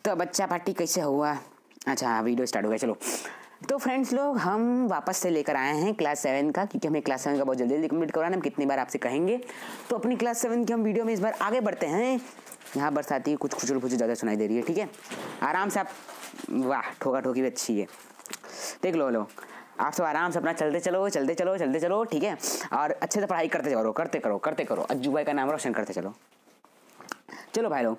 तो बच्चा पार्टी कैसे हुआ? अच्छा वीडियो स्टार्ट हो गया। चलो तो फ्रेंड्स लोग हम वापस से लेकर आए हैं क्लास 7 का, क्योंकि हमें क्लास 7 का बहुत जल्दी कंप्लीट करवाना है। हम कितनी बार आपसे कहेंगे। तो अपनी क्लास 7 की हम वीडियो में इस बार आगे बढ़ते हैं। यहाँ बरसाती कुछ खुचड़ खुचड़ ज़्यादा सुनाई दे रही है, ठीक है। आराम से आप, वाह ठोका ठोकी भी अच्छी है, देख लो आप सब आराम से अपना चलते चलो, ठीक है। और अच्छे से पढ़ाई करते करो। अज्जू भाई का नाम रोशन करते चलो भाई लोग।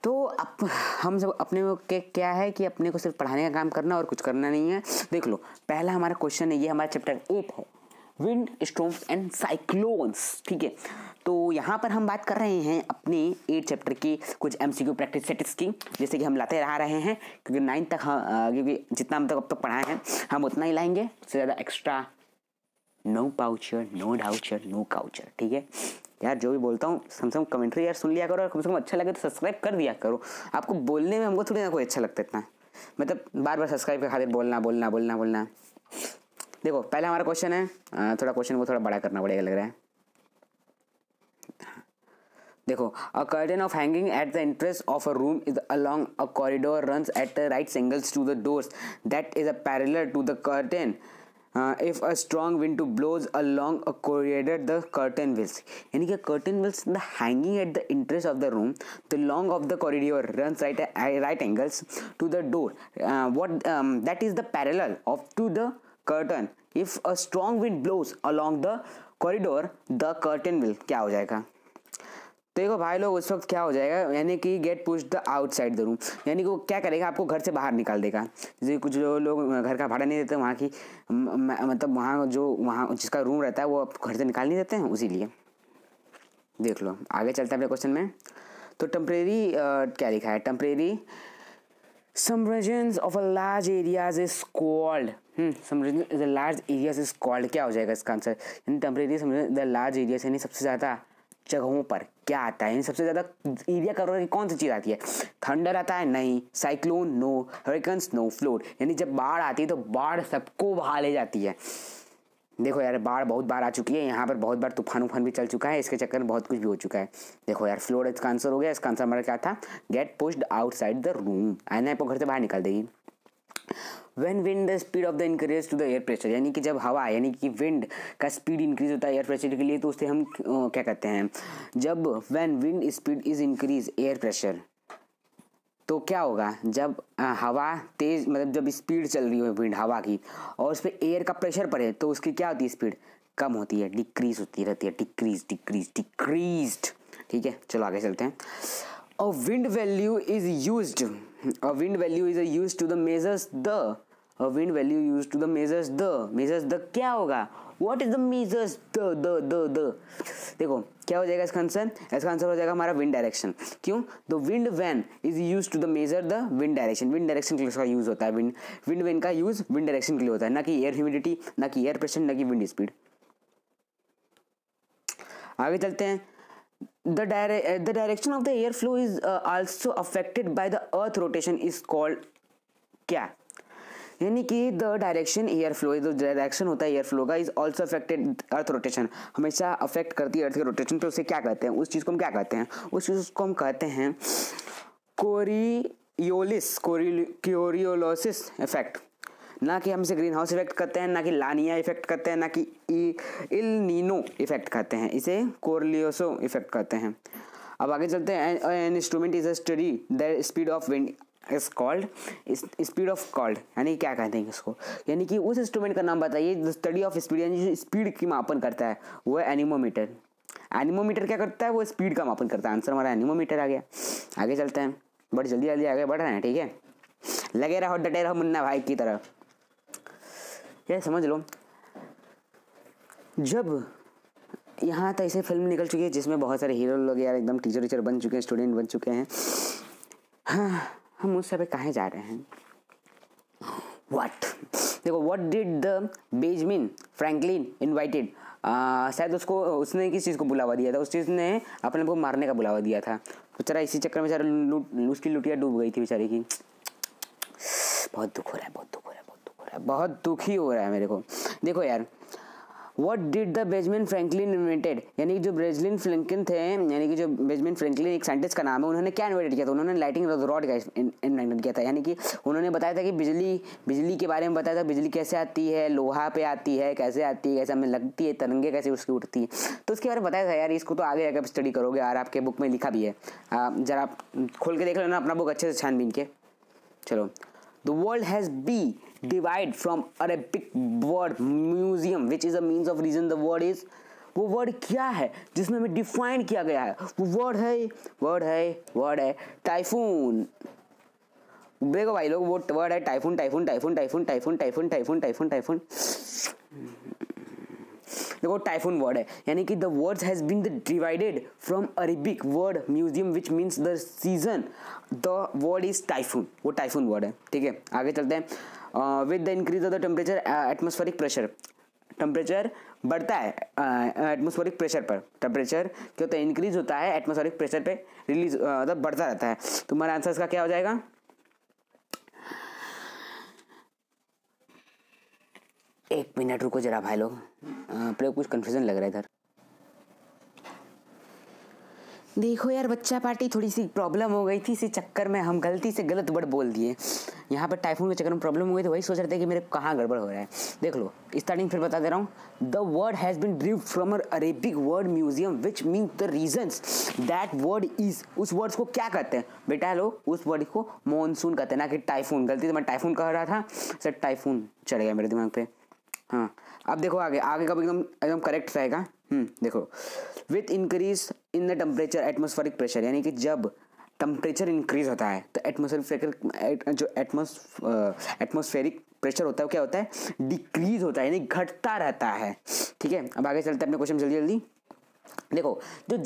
तो अब हम सब अपने के क्या है कि अपने को सिर्फ पढ़ाने का काम करना और कुछ करना नहीं है। देख लो पहला हमारा क्वेश्चन है, ये हमारा चैप्टर 8 है, विंड स्टॉर्म्स एंड साइक्लोन्स, ठीक है। तो यहाँ पर हम बात कर रहे हैं अपने 8 चैप्टर की कुछ MCQ प्रैक्टिस सेट्स की, जैसे कि हम लाते रहे हैं, क्योंकि 9 तक क्योंकि जितना हम तक अब तक पढ़ाए हैं हम उतना ही लाएंगे, उससे ज़्यादा एक्स्ट्रा नो पाउचर, नो डाउचर, नो काउचर, ठीक है। यार जो भी बोलता हूँ कम से कम कमेंट्री यार सुन लिया करो, और कम से कम अच्छा लगे तो सब्सक्राइब कर दिया करो। आपको बोलने में हमको थोड़ी ना कोई अच्छा लगता है इतना, मतलब बार बार सब्सक्राइब के खातिर बोलना। देखो पहला हमारा क्वेश्चन है, थोड़ा क्वेश्चन को थोड़ा बड़ा करना पड़ेगा लग रहा है। देखो, a curtain of hanging at the entrance of a room is along a corridor runs at right angles to the doors that is a parallel to the curtain. If a strong wind blows along a corridor, the curtain wills. यानी कि curtain wills the hanging at the entrance of the room, the long of the corridor runs right angles to the door. That is the parallel of to the curtain. If a strong wind blows along the corridor, the curtain will क्या हो जाएगा? देखो भाई लोग उस वक्त क्या हो जाएगा, यानी कि get pushed the outside the room, यानी कि वो क्या करेगा, आपको घर से बाहर निकाल देगा। जैसे कुछ लोग घर का भाड़ा नहीं देते, वहाँ की मतलब वहाँ जिसका रूम रहता है वो घर से निकाल नहीं देते हैं, उसी लिए। देख लो आगे चलते हैं अपने क्वेश्चन में। तो टेम्परेरी क्या लिखा है, temporary submergence of a large areas is called submergence is a large areas is called क्या हो जाएगा इसका आंसर, यानी temporary submergence the large areas, यानी सबसे ज़्यादा जगहों पर क्या आता है, यानी सबसे ज़्यादा एरिया कवर करके कौन सी चीज़ आती है? थंडर आता है? नहीं। Cyclone? No. Hurricanes? No. Flood, यानी जब बाढ़ आती है तो बाढ़ सबको बहा ले जाती है। देखो यार बाढ़ बहुत बार आ चुकी है, यहाँ पर बहुत बार तूफान भी चल चुका है, इसके चक्कर में बहुत कुछ भी हो चुका है। देखो यार फ्लोड इसका आंसर हो गया। इसका आंसर हमारा क्या था? Get pushed outside the room, आना आपको घर से बाहर निकाल देगी। When wind the speed of the increase to the air pressure, यानी कि जब हवा यानी कि विंड का स्पीड इंक्रीज होता है एयर प्रेशर के लिए, तो उससे हम क्या कहते हैं, जब when wind speed is increase air pressure, तो क्या होगा जब हवा तेज, मतलब जब स्पीड चल रही हो विंड हवा की और उस पर एयर का प्रेशर पड़े तो उसकी क्या होती है, स्पीड कम होती है, डिक्रीज होती रहती है, डिक्रीज्ड, ठीक है। चलो आगे चलते हैं। A wind value is used to the measures the क्या होगा, what is the measures the देखो क्या हो जाएगा इसका आंसर? इसका आंसर हो जाएगा हमारा विंड डायरेक्शन। क्यों? The wind vane is use to the measure the wind direction. Wind direction के लिए इसका यूज होता है, विंड वैन का यूज विंड डायरेक्शन के लिए होता है, ना कि एयर ह्यूमिडिटी, ना कि एयर प्रेशर, ना कि विंड स्पीड। आगे चलते हैं। The direction of the airflow is also affected by the earth rotation is called क्या, यानी कि द डायरेक्शन एयर फ्लो, जो डायरेक्शन होता है एयर फ्लो का, is also affected earth rotation, हमेशा अफेक्ट करती है अर्थ के रोटेशन पे। उसे क्या कहते हैं, उस चीज़ को हम क्या कहते हैं? उस चीज़ को हम कहते हैं कोरियोलिस इफेक्ट। ना कि हम इसे ग्रीन हाउस इफेक्ट कहते हैं, ना कि लानिया इफेक्ट कहते हैं, ना कि इल नीनो इफेक्ट कहते हैं, इसे कोरियोलिसो इफेक्ट कहते हैं। अब आगे चलते हैं। An instrument is a study the speed of wind is called, speed of called, यानी क्या कहते हैं इसको, यानी कि उस इंस्ट्रूमेंट का नाम बताइए, स्टडी ऑफ स्पीड, यानी जो स्पीड की मापन करता है वो है एनीमोमीटर। एनीमोमीटर क्या करता है? वो स्पीड का मापन करता है। आंसर हमारा एनीमोमीटर आ गया। आगे चलते हैं, बड़ी जल्दी आगे बढ़ रहे हैं, ठीक है। लगे रहो, डटे रहो मुन्ना भाई की तरह। ये समझ लो, जब यहाँ तक ऐसे फिल्म निकल चुकी है जिसमें बहुत सारे हीरो लोग यार एकदम टीचर बन चुके हैं, स्टूडेंट बन चुके हैं, हाँ हम उस समय कहाँ जा रहे हैं? देखो what did the Benjamin Franklin invited, शायद उसने किस चीज़ को बुलावा दिया था? उस चीज़ ने अपने को मारने का बुलावा दिया था। बेचारा इसी चक्कर में बेचारा उसकी लुटिया डूब गई थी बेचारी की। बहुत दुख ही हो रहा है मेरे को। देखो यार what did the Benjamin Franklin invented, यानी कि जो बेंजामिन फ्रैंकलिन थे, यानी कि जो बेंजामिन फ्रैंकलिन एक साइंटिस्ट का नाम है, उन्होंने क्या इन्वेंट किया था? उन्होंने लाइटिंग रॉड का इन्वेंट किया था। यानी कि उन्होंने बताया था कि बिजली के बारे में बताया था, बिजली कैसे आती है, लोहा पे आती है, कैसे आती है, कैसे हमें लगती है, तरंगे कैसे उसकी उठती है, तो उसके बारे में बताया था यार। इसको तो आगे जाकर स्टडी करोगे यार, आपके बुक में लिखा भी है, जरा आप खोल के देख लेना अपना बुक अच्छे से छानबीन के। चलो, The world has been divided from Arabic word museum, which is a means of reason. The word is, वो वर्ड क्या है जिसमें हमें डिफाइन किया गया है? वो वर्ड है टाइफून। देखो भाई लोग, वो वर्ड है टाइफून। देखो टाइफून वर्ड है, यानी कि the words has been divided from Arabic word museum which means the season. The word is typhoon, वो टाइफून वर्ड है। ठीक है, आगे चलते हैं। With the increase of the temperature atmospheric pressure, temperature बढ़ता है एटमॉस्फेरिक प्रेशर पर। टेम्परेचर क्या होता है? इंक्रीज होता है एटमॉस्फेरिक प्रेशर पे, रिलीज मतलब बढ़ता रहता है। तुम्हारा आंसर इसका क्या हो जाएगा? एक मिनट रुको जरा भाई लोग, अपने कुछ कंफ्यूजन लग रहा है इधर। देखो यार, बच्चा पार्टी थोड़ी सी प्रॉब्लम हो गई थी, इसी चक्कर में हम गलती से गलत वर्ड बोल दिए। यहाँ पर टाइफून के चक्कर में प्रॉब्लम हो गई, तो वही सोच रहे थे कि मेरे कहाँ गड़बड़ हो रहा है। देख लो, स्टार्टिंग फिर बता दे रहा हूँ। The word has been derived from a Arabic word museum which means the regions that word is. उस वर्ड्स को क्या कहते हैं बेटा? लोग उस वर्ड को मानसून कहते हैं, ना कि टाइफून। गलती से मैं टाइफून कह रहा था, सर टाइफून चढ़ गया मेरे दिमाग पे। हाँ, अब देखो आगे का एकदम करेक्ट रहेगा। देखो, with increase in the temperature atmospheric pressure, यानी कि जब टेम्परेचर इंक्रीज होता है तो एटमॉस्फेरिक प्रेशर होता है, क्या होता है? डिक्रीज होता है, यानी घटता रहता है। ठीक है, अब आगे चलते हैं अपने क्वेश्चन जल्दी। देखो, जो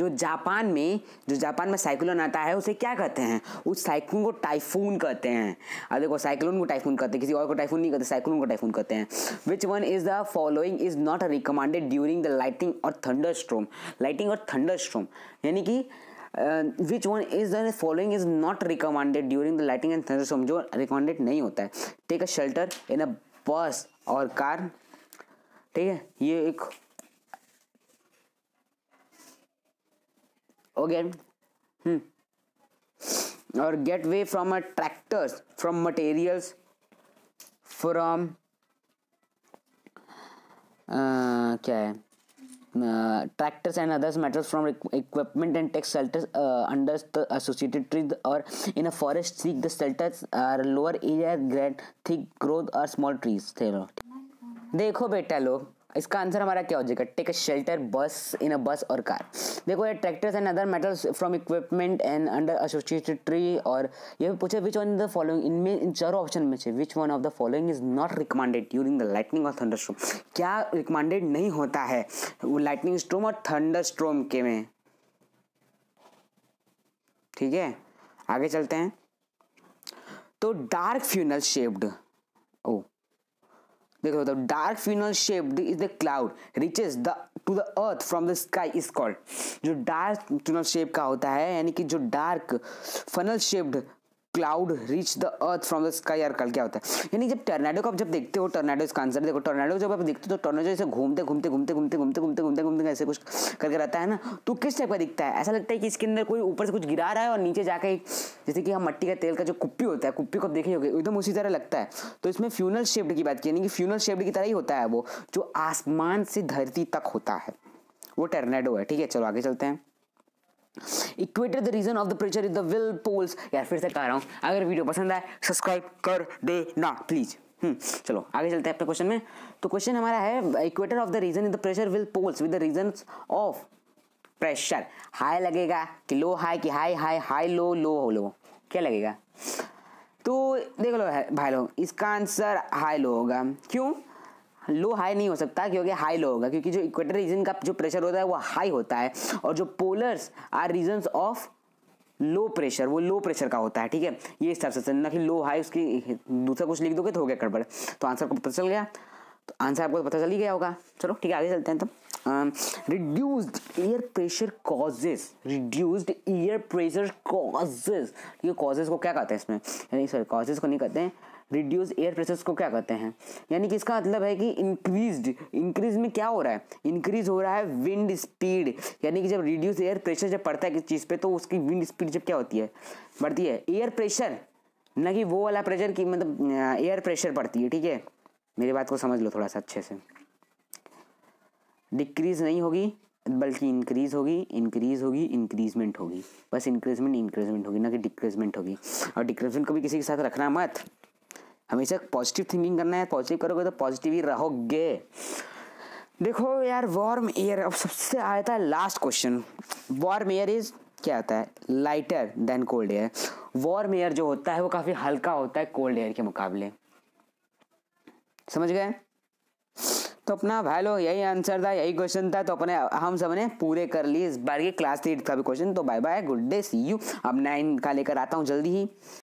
जापान में साइक्लोन आता है, उसे क्या कहते हैं? उस साइक्लोन को टाइफून कहते हैं। अब देखो, साइक्लोन को टाइफून कहते हैं, किसी और को टाइफून नहीं कहते, साइक्लोन को टाइफून कहते हैं। Which one is the following is not recommended during the lightning और थंडरस्टॉर्म? लाइटनिंग और थंडरस्टॉर्म, यानी कि which one is the following is not recommended during the lightning and thunderstorm, जो रिकमेंडेड नहीं होता है। टेक अ शेल्टर इन अ बस और कार। ठीक है, ये एक again और get away from a tractors, from materials, from क्या है, tractors and others matters from equipment and take shelters under the associated trees or in a forest. Seek the shelters are lower area, great thick growth or small trees. देखो बेटा लोग, इसका answer हमारा क्या हो जाएगा? टेक अ शेल्टर बस इन अ बस और कार। देखो ये tractors and other metals from equipment and under associated tree, और ये पूछे विच वन द फॉलोइंग, इनमें इन चारों ऑप्शन में से which one of the following is not recommended during the lightning और थंडरस्टॉर्म? क्या रिकमेंडेड नहीं होता है लाइटनिंग स्टॉर्म और थंडरस्टॉर्म के में? ठीक है, आगे चलते हैं। तो डार्क फ्यूनल शेप्ड, देखो, तो dark funnel shaped is the cloud reaches the to the earth from the sky is called. जो डार्क फ्यूनल शेप का होता है, यानी कि जो dark funnel shaped cloud reach the earth from the sky are called, क्या होता है? यानी जब टर्नेडो को आप जब देखते हो, टर्नेडो इसका आंसर देखो, टर्नेडो जब आप देखते हो तो टर्नेडो ऐसे घूमते ऐसे कुछ करके रहता है ना, तो किस टाइप का दिखता है? ऐसा लगता है कि इसके अंदर कोई ऊपर से कुछ गिरा रहा है और नीचे जाके, जैसे कि हम मट्टी का तेल का जो कुप्पी होता है, कुप्पी को आप देखे होंगे, एकदम उसी तरह लगता है। तो इसमें फ्यूनल शेप्ड की बात की, यानी कि फ्यूनल शेप्ड की तरह ही होता है वो, जो आसमान से धरती तक होता है, वो टर्नेडो है। ठीक है, चलो आगे चलते हैं। Equator the region of the pressure is the will poles. यार फिर से कह रहा हूँ, अगर वीडियो पसंद आए सब्सक्राइब कर देना प्लीज। चलो आगे चलते हैं अपने क्वेश्चन में। तो क्वेश्चन हमारा है, equator of the region in the pressure will poles with the region of pressure. High लगेगा कि लो हाई, कि high high high low low low, क्या लगेगा? तो देख लो भाई लोग, इसका आंसर हाई लो होगा। क्यों? लो हाई नहीं हो सकता, क्योंकि हाई लो होगा, क्योंकि जो इक्वेटर रीजन का जो प्रेशर होता है वो हाई होता है, और जो polars are regions of low pressure, वो लो प्रेशर का होता है। ठीक है, ये इस तरह से ना कि लो हाई, उसकी दूसरा कुछ लिख दोगे तो हो गया गड़बड़। तो आंसर को पता चल गया, तो आंसर आपको पता चल ही गया होगा। चलो ठीक है, आगे चलते हैं। तो reduced air pressure causes, reduced air pressure causes, ये कॉजेज को क्या कहते हैं इसमें? यानी सर कॉजेज को नहीं कहते हैं, रिड्यूस एयर प्रेशर को क्या कहते हैं, यानी कि इसका मतलब है कि इंक्रीज में क्या हो रहा है, इंक्रीज हो रहा है विंड स्पीड, यानी कि जब रिड्यूस एयर प्रेशर जब पड़ता है किसी चीज़ पे तो उसकी विंड स्पीड जब क्या होती है, बढ़ती है। एयर प्रेशर, ना कि वो वाला प्रेशर की मतलब एयर प्रेशर पड़ती है, ठीक है, मेरी बात को समझ लो थोड़ा सा अच्छे से। डिक्रीज नहीं होगी बल्कि इंक्रीज होगी, इंक्रीजमेंट होगी, बस इंक्रीजमेंट होगी, ना कि डिक्रीजमेंट होगी। और डिक्रीजमेंट को भी किसी के साथ रखना मत, हमेशा पॉजिटिव थिंकिंग करना है, पॉजिटिव करोगे तो पॉजिटिव ही रहोगे। देखो यार वार्म एयर, अब सबसे आया था last question. Warm air is क्या होता है, lighter than cold air. Warm air जो होता है वो काफ़ी हल्का होता है कोल्ड एयर के मुकाबले, समझ गए। तो अपना भाई लोग यही आंसर था, यही क्वेश्चन था, तो अपने हम सब ने पूरे कर लिए इस बार की क्लास 8 का भी क्वेश्चन। तो bye bye, good day, see you. अब 9 का लेकर आता हूँ जल्दी ही।